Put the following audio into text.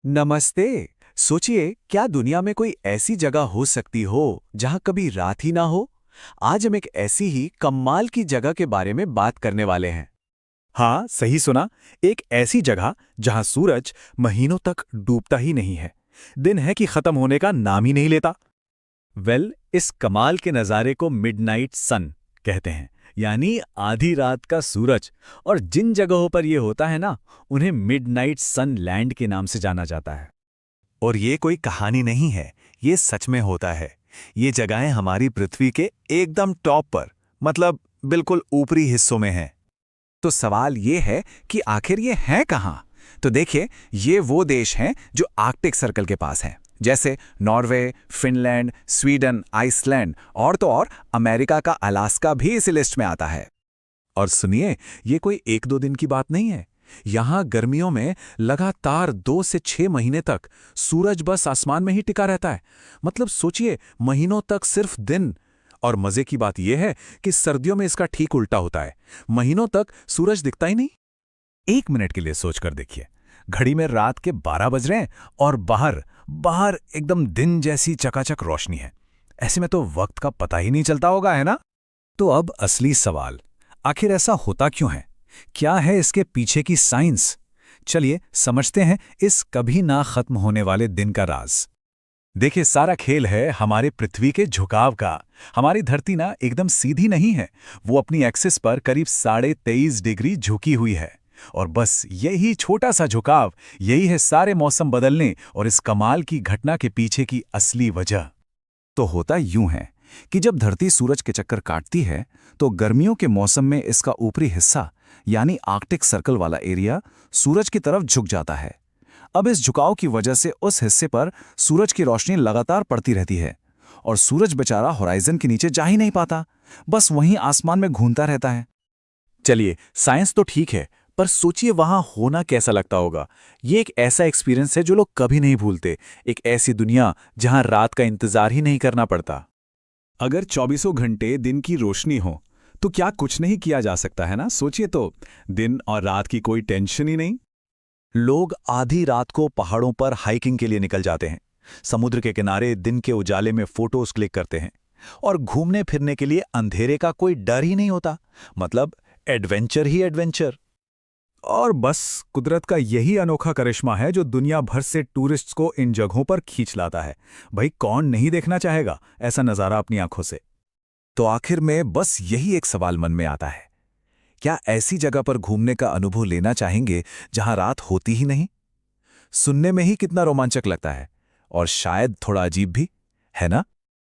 नमस्ते। सोचिए, क्या दुनिया में कोई ऐसी जगह हो सकती हो जहां कभी रात ही ना हो। आज हम एक ऐसी ही कमाल की जगह के बारे में बात करने वाले हैं। हाँ, सही सुना। एक ऐसी जगह जहां सूरज महीनों तक डूबता ही नहीं है। दिन है कि खत्म होने का नाम ही नहीं लेता। इस कमाल के नज़ारे को मिडनाइट सन कहते हैं, यानी आधी रात का सूरज। और जिन जगहों पर यह होता है ना, उन्हें मिडनाइट सन लैंड के नाम से जाना जाता है। और ये कोई कहानी नहीं है, ये सच में होता है। ये जगहें हमारी पृथ्वी के एकदम टॉप पर, मतलब बिल्कुल ऊपरी हिस्सों में हैं। तो सवाल ये है कि आखिर ये हैं कहाँ। तो देखिए, ये वो देश हैं जो आर्कटिक सर्कल के पास हैं, जैसे नॉर्वे, फिनलैंड, स्वीडन, आइसलैंड और तो और अमेरिका का अलास्का भी इस लिस्ट में आता है। और सुनिए, ये कोई एक दो दिन की बात नहीं है। यहाँ गर्मियों में लगातार 2 से 6 महीने तक सूरज बस आसमान में ही टिका रहता है। मतलब सोचिए, महीनों तक सिर्फ दिन। और मजे की बात यह है कि सर्दियों में इसका ठीक उल्टा होता है, महीनों तक सूरज दिखता ही नहीं। 1 मिनट के लिए सोचकर देखिए, घड़ी में रात के 12 बज रहे हैं और बाहर बाहर एकदम दिन जैसी चकाचक रोशनी है। ऐसे में तो वक्त का पता ही नहीं चलता होगा, है ना? तो अब असली सवाल, आखिर ऐसा होता क्यों है? क्या है इसके पीछे की साइंस? चलिए समझते हैं इस कभी ना खत्म होने वाले दिन का राज। देखिए, सारा खेल है हमारे पृथ्वी के झुकाव का। हमारी धरती ना एकदम सीधी नहीं है, वो अपनी एक्सिस पर करीब 23.5 डिग्री झुकी हुई है। और बस यही छोटा सा झुकाव, यही है सारे मौसम बदलने और इस कमाल की घटना के पीछे की असली वजह। तो होता यूं है कि जब धरती सूरज के चक्कर काटती है, तो गर्मियों के मौसम में इसका ऊपरी हिस्सा यानी आर्कटिक सर्कल वाला एरिया सूरज की तरफ झुक जाता है। अब इस झुकाव की वजह से उस हिस्से पर सूरज की रोशनी लगातार पड़ती रहती है और सूरज बेचारा होराइजन के नीचे जा ही नहीं पाता, बस वहीं आसमान में घूमता रहता है। चलिए, साइंस तो ठीक है, पर सोचिए वहां होना कैसा लगता होगा। ये एक ऐसा एक्सपीरियंस है जो लोग कभी नहीं भूलते। एक ऐसी दुनिया जहां रात का इंतजार ही नहीं करना पड़ता। अगर 24 घंटे दिन की रोशनी हो तो क्या कुछ नहीं किया जा सकता, है ना? सोचिए तो, दिन और रात की कोई टेंशन ही नहीं। लोग आधी रात को पहाड़ों पर हाइकिंग के लिए निकल जाते हैं, समुद्र के किनारे दिन के उजाले में फोटोज क्लिक करते हैं और घूमने फिरने के लिए अंधेरे का कोई डर ही नहीं होता। मतलब एडवेंचर ही एडवेंचर। और बस कुदरत का यही अनोखा करिश्मा है जो दुनिया भर से टूरिस्ट्स को इन जगहों पर खींच लाता है। भाई, कौन नहीं देखना चाहेगा ऐसा नज़ारा अपनी आंखों से? तो आखिर में बस यही एक सवाल मन में आता है, क्या ऐसी जगह पर घूमने का अनुभव लेना चाहेंगे जहां रात होती ही नहीं? सुनने में ही कितना रोमांचक लगता है, और शायद थोड़ा अजीब भी, है ना?